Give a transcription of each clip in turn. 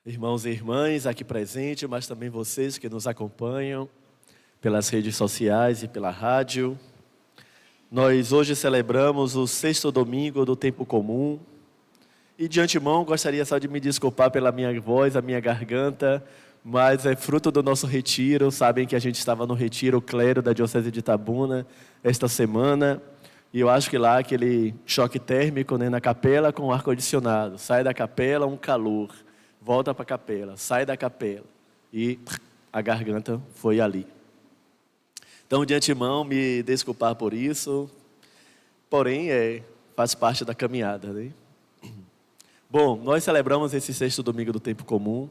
Irmãos e irmãs aqui presentes, mas também vocês que nos acompanham pelas redes sociais e pela rádio. Nós hoje celebramos o 6º domingo do tempo comum. E de antemão gostaria só de me desculpar pela minha voz, a minha garganta, mas é fruto do nosso retiro. Sabem que a gente estava no retiro clero da Diocese de Itabuna esta semana. E eu acho que lá aquele choque térmico, na capela com ar-condicionado. Sai da capela, um calor. Volta para a capela, sai da capela. E a garganta foi ali. Então, de antemão, me desculpar por isso. Porém, faz parte da caminhada, né? Bom, nós celebramos esse 6º domingo do tempo comum.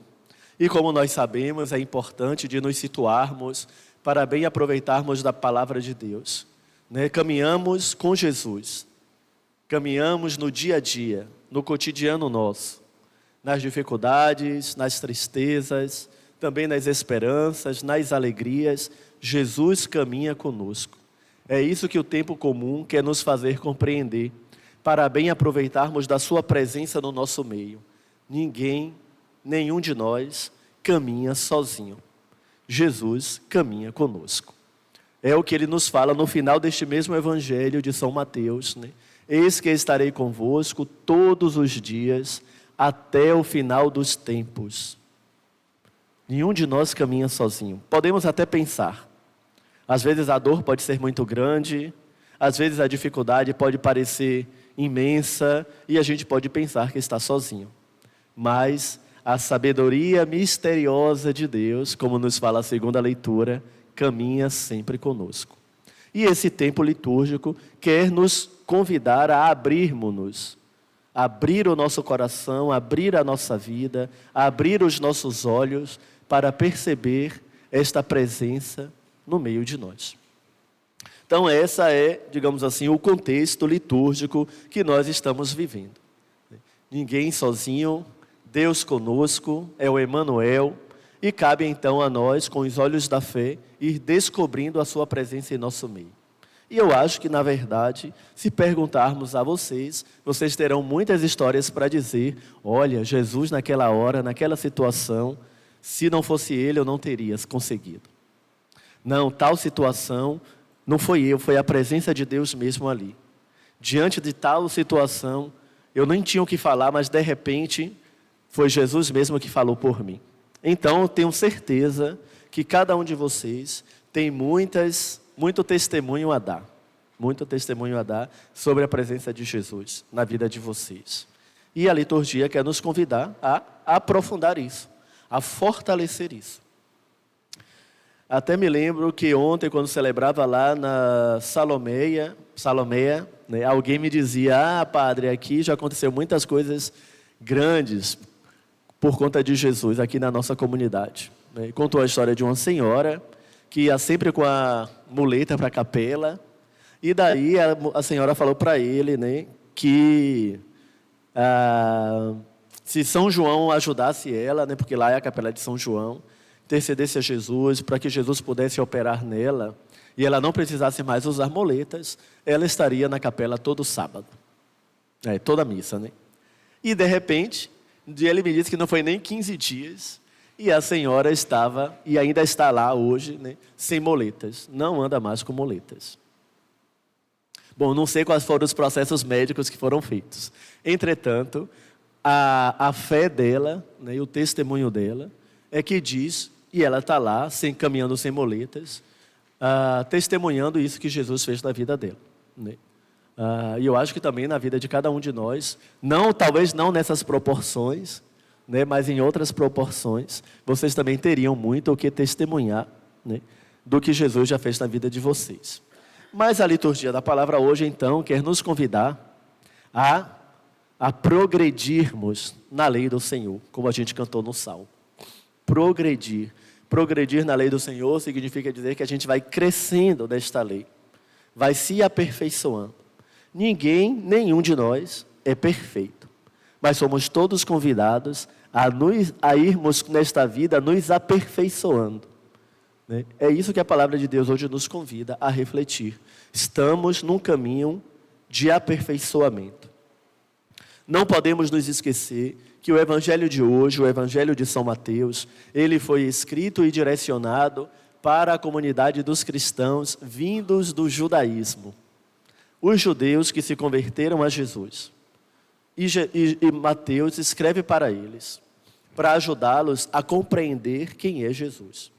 E como nós sabemos, é importante de nos situarmos para bem aproveitarmos da palavra de Deus. Caminhamos com Jesus. Caminhamos no dia a dia, no cotidiano nosso. Nas dificuldades, nas tristezas, também nas esperanças, nas alegrias, Jesus caminha conosco. É isso que o tempo comum quer nos fazer compreender, para bem aproveitarmos da sua presença no nosso meio. Nenhum de nós caminha sozinho. Jesus caminha conosco. É o que ele nos fala no final deste mesmo evangelho de São Mateus, Eis que estarei convosco todos os dias, até o final dos tempos. Nenhum de nós caminha sozinho. Podemos até pensar. Às vezes a dor pode ser muito grande, às vezes a dificuldade pode parecer imensa e a gente pode pensar que está sozinho. Mas a sabedoria misteriosa de Deus, como nos fala a segunda leitura, caminha sempre conosco. E esse tempo litúrgico quer nos convidar a abrirmos-nos, abrir o nosso coração, abrir a nossa vida, abrir os nossos olhos para perceber esta presença no meio de nós. Então essa é, digamos assim, o contexto litúrgico que nós estamos vivendo. Ninguém sozinho, Deus conosco, é o Emmanuel, e cabe então a nós, com os olhos da fé, ir descobrindo a sua presença em nosso meio. E eu acho que, na verdade, se perguntarmos a vocês terão muitas histórias para dizer: olha, Jesus naquela hora, naquela situação, se não fosse Ele, eu não teria conseguido. Não, tal situação, não foi eu, foi a presença de Deus mesmo ali. Diante de tal situação, eu nem tinha o que falar, mas de repente, foi Jesus mesmo que falou por mim. Então, eu tenho certeza que cada um de vocês tem muito testemunho a dar sobre a presença de Jesus na vida de vocês. E a liturgia quer nos convidar a aprofundar isso, a fortalecer isso. Até me lembro que ontem, quando celebrava lá na Salomeia, alguém me dizia: padre, aqui já aconteceu muitas coisas grandes por conta de Jesus aqui na nossa comunidade. Contou a história de uma senhora que ia sempre com a muleta para a capela, e daí a senhora falou para ele, que se São João ajudasse ela, porque lá é a capela de São João, intercedesse a Jesus para que Jesus pudesse operar nela, e ela não precisasse mais usar muletas, ela estaria na capela todo sábado, toda missa, E de repente, ele me disse que não foi nem 15 dias, e a senhora estava, e ainda está lá hoje, sem muletas. Não anda mais com muletas. Bom, não sei quais foram os processos médicos que foram feitos. Entretanto, a fé dela, e o testemunho dela, é que diz, e ela está lá, caminhando sem muletas, testemunhando isso que Jesus fez na vida dela. E eu acho que também na vida de cada um de nós, talvez não nessas proporções, mas em outras proporções, vocês também teriam muito o que testemunhar, do que Jesus já fez na vida de vocês. Mas a liturgia da palavra hoje, então, quer nos convidar a progredirmos na lei do Senhor, como a gente cantou no Salmo. Progredir. Progredir na lei do Senhor significa dizer que a gente vai crescendo nesta lei, vai se aperfeiçoando. Nenhum de nós é perfeito, mas somos todos convidados a irmos nesta vida nos aperfeiçoando. É isso que a palavra de Deus hoje nos convida a refletir. Estamos num caminho de aperfeiçoamento. Não podemos nos esquecer que o evangelho de hoje, o evangelho de São Mateus, ele foi escrito e direcionado para a comunidade dos cristãos vindos do judaísmo. Os judeus que se converteram a Jesus. E Mateus escreve para eles, para ajudá-los a compreender quem é Jesus.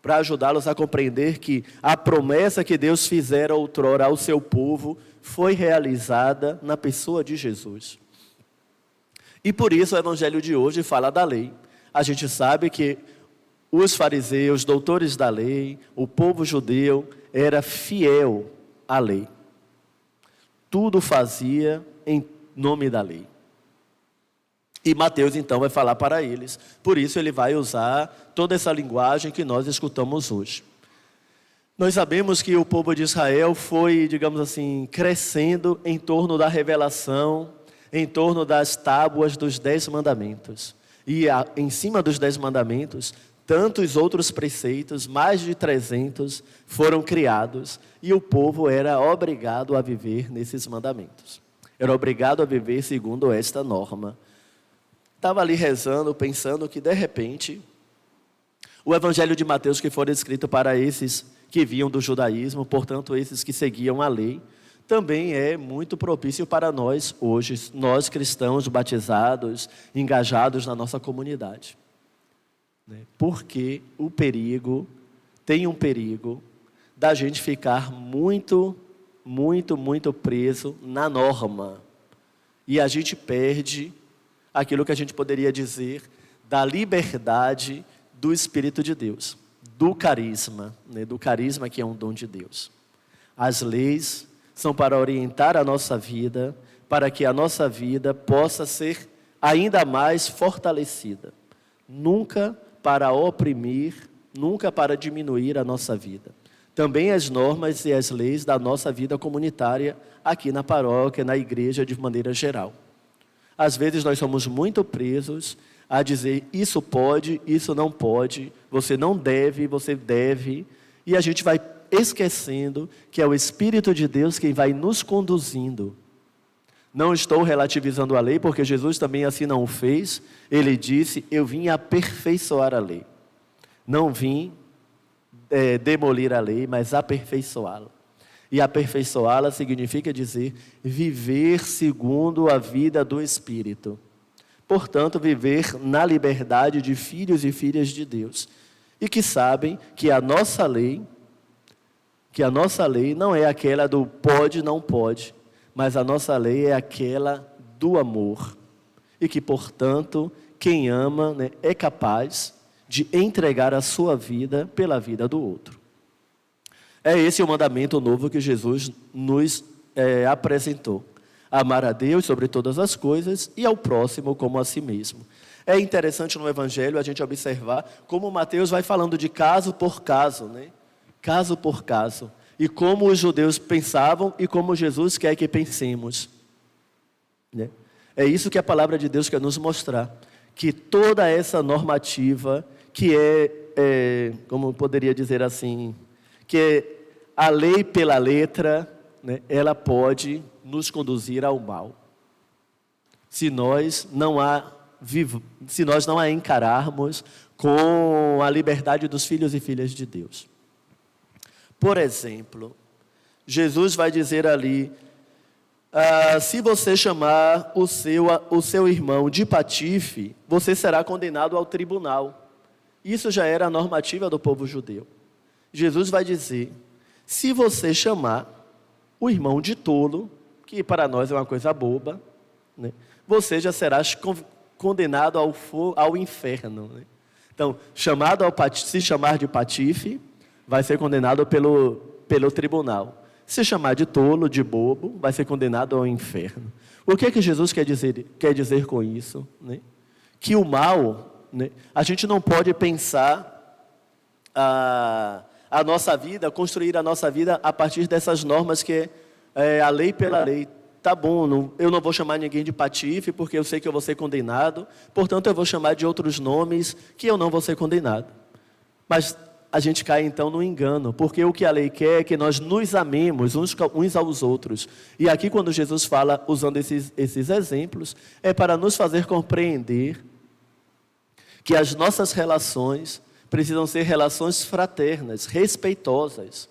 Para ajudá-los a compreender que a promessa que Deus fizera outrora ao seu povo foi realizada na pessoa de Jesus. E por isso o evangelho de hoje fala da lei. A gente sabe que os fariseus, doutores da lei, o povo judeu era fiel à lei. Tudo fazia em nome da lei. E Mateus então vai falar para eles. Por isso ele vai usar toda essa linguagem que nós escutamos hoje. Nós sabemos que o povo de Israel foi, digamos assim, crescendo em torno da revelação, em torno das tábuas dos 10 mandamentos. E em cima dos 10 mandamentos, tantos outros preceitos, mais de 300, foram criados. E o povo era obrigado a viver nesses mandamentos. Era obrigado a viver segundo esta norma. Estava ali rezando, pensando que de repente, o evangelho de Mateus que foi escrito para esses que vinham do judaísmo, portanto esses que seguiam a lei, também é muito propício para nós hoje, nós cristãos batizados, engajados na nossa comunidade. Porque tem um perigo da gente ficar muito preso na norma. E a gente perde aquilo que a gente poderia dizer da liberdade do Espírito de Deus, do carisma que é um dom de Deus. As leis são para orientar a nossa vida, para que a nossa vida possa ser ainda mais fortalecida. Nunca para oprimir, nunca para diminuir a nossa vida. Também as normas e as leis da nossa vida comunitária aqui na paróquia, na igreja de maneira geral. Às vezes nós somos muito presos a dizer isso pode, isso não pode, você não deve, você deve, e a gente vai esquecendo que é o Espírito de Deus quem vai nos conduzindo. Não estou relativizando a lei, porque Jesus também assim não o fez. Ele disse, eu vim aperfeiçoar a lei. Não vim demolir a lei, mas aperfeiçoá-la. E aperfeiçoá-la significa dizer viver segundo a vida do Espírito. Portanto, viver na liberdade de filhos e filhas de Deus. E que sabem que a nossa lei não é aquela do pode, não pode, mas a nossa lei é aquela do amor. E que, portanto, quem ama, é capaz de entregar a sua vida pela vida do outro. É esse o mandamento novo que Jesus nos apresentou. Amar a Deus sobre todas as coisas e ao próximo como a si mesmo. É interessante no Evangelho a gente observar como Mateus vai falando de caso por caso, Caso por caso. E como os judeus pensavam e como Jesus quer que pensemos. É isso que a palavra de Deus quer nos mostrar. Que toda essa normativa, que como poderia dizer assim, que a lei pela letra, ela pode nos conduzir ao mal. Se nós não a encararmos com a liberdade dos filhos e filhas de Deus. Por exemplo, Jesus vai dizer ali, se você chamar o seu irmão de patife, você será condenado ao tribunal. Isso já era a normativa do povo judeu. Jesus vai dizer, se você chamar o irmão de tolo, que para nós é uma coisa boba, você já será condenado ao inferno. Então, se chamar de patife, vai ser condenado pelo tribunal. Se chamar de tolo, de bobo, vai ser condenado ao inferno. O que é que Jesus quer dizer com isso? Que o mal, a gente não pode pensar a nossa vida, construir a nossa vida a partir dessas normas que é a lei pela lei. Tá bom, eu não vou chamar ninguém de patife, porque eu sei que eu vou ser condenado, portanto eu vou chamar de outros nomes que eu não vou ser condenado. Mas a gente cai então no engano, porque o que a lei quer é que nós nos amemos uns aos outros. E aqui quando Jesus fala, usando esses exemplos, é para nos fazer compreender que as nossas relações precisam ser relações fraternas, respeitosas.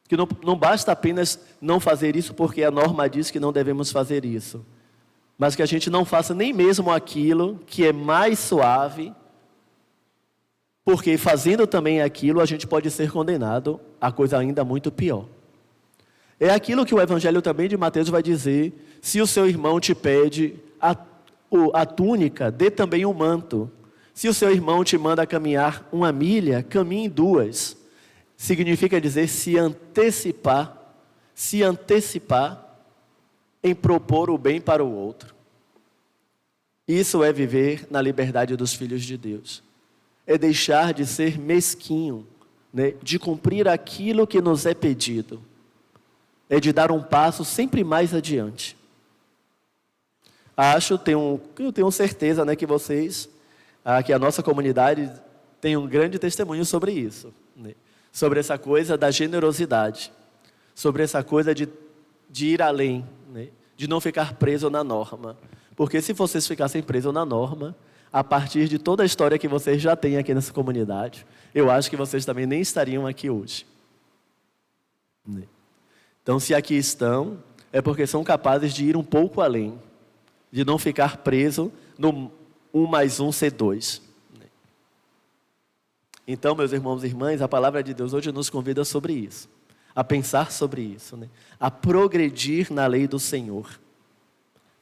Que não basta apenas não fazer isso porque a norma diz que não devemos fazer isso. Mas que a gente não faça nem mesmo aquilo que é mais suave, porque fazendo também aquilo a gente pode ser condenado a coisa ainda muito pior. É aquilo que o Evangelho também de Mateus vai dizer: se o seu irmão te pede a túnica, dê também o manto. Se o seu irmão te manda caminhar 1 milha, caminhe 2. Significa dizer se antecipar em propor o bem para o outro. Isso é viver na liberdade dos filhos de Deus. É deixar de ser mesquinho, né? De cumprir aquilo que nos é pedido. É de dar um passo sempre mais adiante. Eu tenho certeza, né, que vocês, que a nossa comunidade tem um grande testemunho sobre isso, né? Sobre essa coisa da generosidade, sobre essa coisa de ir além, né? De não ficar preso na norma. Porque se vocês ficassem presos na norma, a partir de toda a história que vocês já têm aqui nessa comunidade, eu acho que vocês também nem estariam aqui hoje. Então, se aqui estão, é porque são capazes de ir um pouco além, de não ficar preso no 1 mais 1 ser 2. Então, meus irmãos e irmãs, a palavra de Deus hoje nos convida sobre isso, a pensar sobre isso, né? A progredir na lei do Senhor.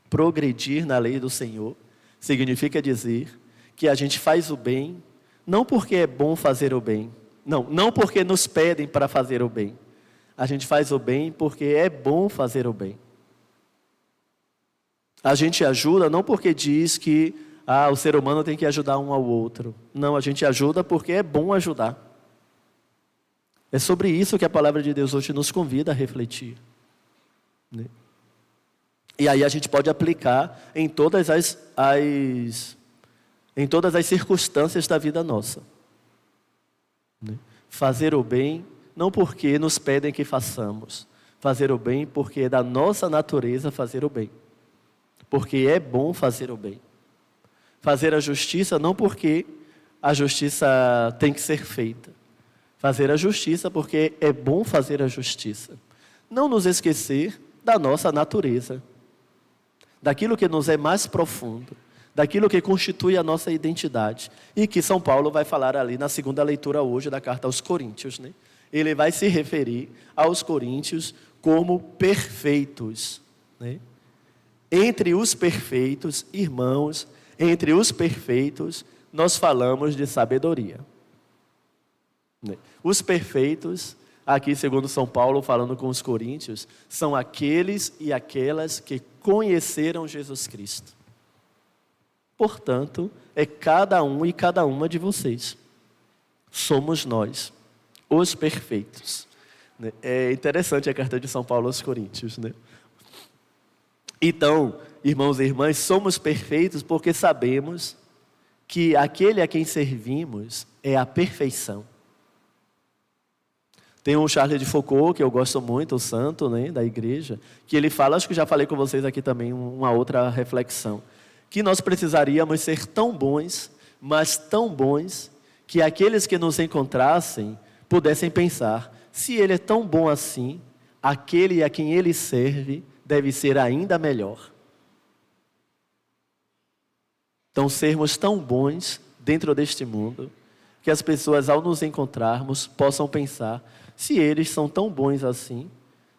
Progredir na lei do Senhor significa dizer que a gente faz o bem, não porque é bom fazer o bem, não porque nos pedem para fazer o bem. A gente faz o bem porque é bom fazer o bem. A gente ajuda não porque diz que o ser humano tem que ajudar um ao outro. Não, a gente ajuda porque é bom ajudar. É sobre isso que a palavra de Deus hoje nos convida a refletir, né? E aí a gente pode aplicar em todas as circunstâncias da vida nossa, né? Fazer o bem não porque nos pedem que façamos. Fazer o bem porque é da nossa natureza fazer o bem. Porque é bom fazer o bem. Fazer a justiça não porque a justiça tem que ser feita. Fazer a justiça porque é bom fazer a justiça. Não nos esquecer da nossa natureza, daquilo que nos é mais profundo, daquilo que constitui a nossa identidade. E que São Paulo vai falar ali na segunda leitura hoje da carta aos Coríntios, né? Ele vai se referir aos coríntios como perfeitos, né? Entre os perfeitos, irmãos, entre os perfeitos, nós falamos de sabedoria. Os perfeitos, aqui segundo São Paulo, falando com os coríntios, são aqueles e aquelas que conheceram Jesus Cristo. Portanto, é cada um e cada uma de vocês. Somos nós, os perfeitos. É interessante a carta de São Paulo aos Coríntios, né? Então, irmãos e irmãs, somos perfeitos porque sabemos que aquele a quem servimos é a perfeição. Tem um Charles de Foucault, que eu gosto muito, o santo, né, da igreja, que ele fala, acho que já falei com vocês aqui também, uma outra reflexão, que nós precisaríamos ser tão bons, mas tão bons, que aqueles que nos encontrassem pudessem pensar, se ele é tão bom assim, aquele a quem ele serve deve ser ainda melhor. Então, sermos tão bons dentro deste mundo, que as pessoas, ao nos encontrarmos, possam pensar, se eles são tão bons assim,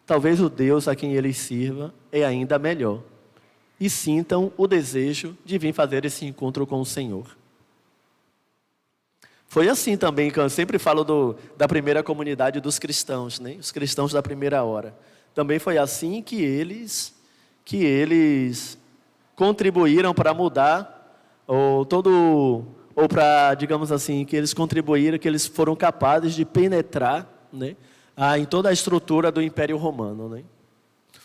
talvez o Deus a quem eles sirvam é ainda melhor. E sintam o desejo de vir fazer esse encontro com o Senhor. Foi assim também, que eu sempre falo da primeira comunidade dos cristãos, né? Os cristãos da primeira hora. Também foi assim que eles contribuíram para mudar, ou para, digamos assim, que eles contribuíram, que eles foram capazes de penetrar, né, em toda a estrutura do Império Romano, né?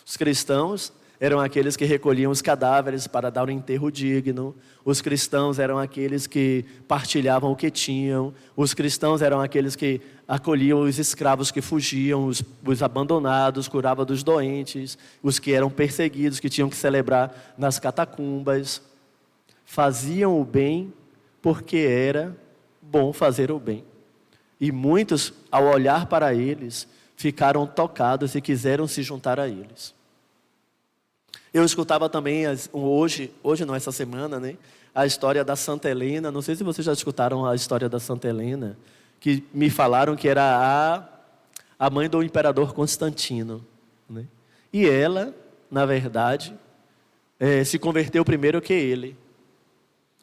Os cristãos eram aqueles que recolhiam os cadáveres para dar um enterro digno. Os cristãos eram aqueles que partilhavam o que tinham. Os cristãos eram aqueles que acolhiam os escravos que fugiam, os abandonados, curavam dos doentes, os que eram perseguidos, que tinham que celebrar nas catacumbas. Faziam o bem porque era bom fazer o bem. E muitos, ao olhar para eles, ficaram tocados e quiseram se juntar a eles. Eu escutava também, hoje não, essa semana, né, a história da Santa Helena. Não sei se vocês já escutaram a história da Santa Helena, que me falaram que era a mãe do imperador Constantino, né? E ela, na verdade, se converteu primeiro que ele.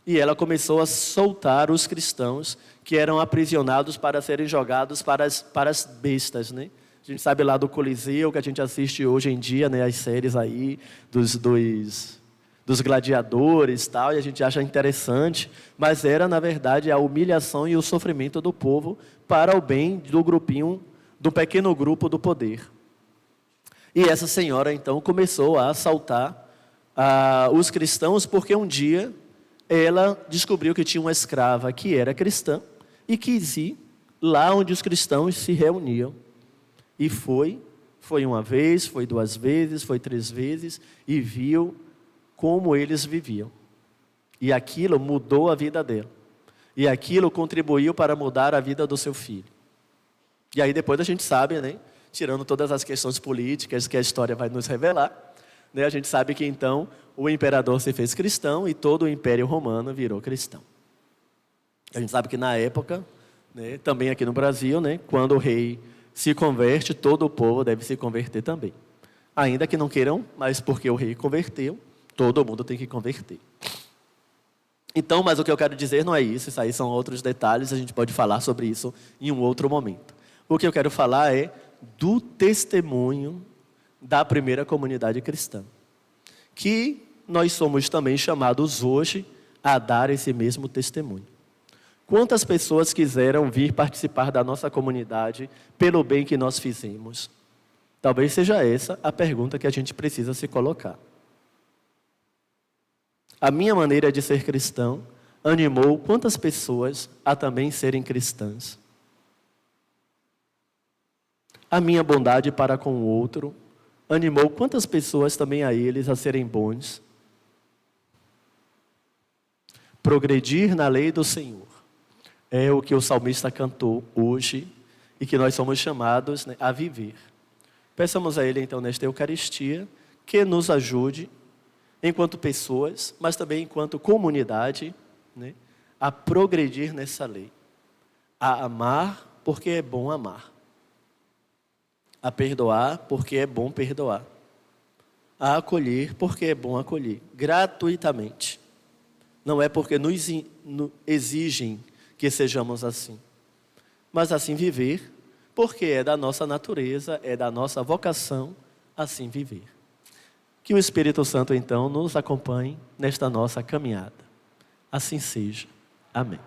E ela começou a soltar os cristãos que eram aprisionados para serem jogados para as bestas, né? A gente sabe lá do Coliseu, que a gente assiste hoje em dia, né, as séries aí dos gladiadores e tal, e a gente acha interessante, mas era, na verdade, a humilhação e o sofrimento do povo para o bem do grupinho, do pequeno grupo do poder. E essa senhora, então, começou a assaltar os cristãos, porque um dia ela descobriu que tinha uma escrava que era cristã e quis ir lá onde os cristãos se reuniam. E foi uma vez, foi 2 vezes, foi 3 vezes, e viu como eles viviam. E aquilo mudou a vida dela. E aquilo contribuiu para mudar a vida do seu filho. E aí depois a gente sabe, né, tirando todas as questões políticas que a história vai nos revelar, né, a gente sabe que então o imperador se fez cristão e todo o Império Romano virou cristão. A gente sabe que na época, né, também aqui no Brasil, né, quando o rei se converte, todo o povo deve se converter também. Ainda que não queiram, mas porque o rei converteu, todo mundo tem que converter. Então, mas o que eu quero dizer não é isso aí são outros detalhes, a gente pode falar sobre isso em um outro momento. O que eu quero falar é do testemunho da primeira comunidade cristã, que nós somos também chamados hoje a dar esse mesmo testemunho. Quantas pessoas quiseram vir participar da nossa comunidade pelo bem que nós fizemos? Talvez seja essa a pergunta que a gente precisa se colocar. A minha maneira de ser cristão animou quantas pessoas a também serem cristãs? A minha bondade para com o outro animou quantas pessoas também a eles a serem bons? Progredir na lei do Senhor é o que o salmista cantou hoje e que nós somos chamados, né, a viver. Peçamos a Ele, então, nesta Eucaristia, que nos ajude, enquanto pessoas, mas também enquanto comunidade, né, a progredir nessa lei. A amar, porque é bom amar. A perdoar, porque é bom perdoar. A acolher, porque é bom acolher. Gratuitamente. Não é porque nos exigem que sejamos assim, mas assim viver, porque é da nossa natureza, é da nossa vocação assim viver. Que o Espírito Santo então nos acompanhe nesta nossa caminhada. Assim seja. Amém.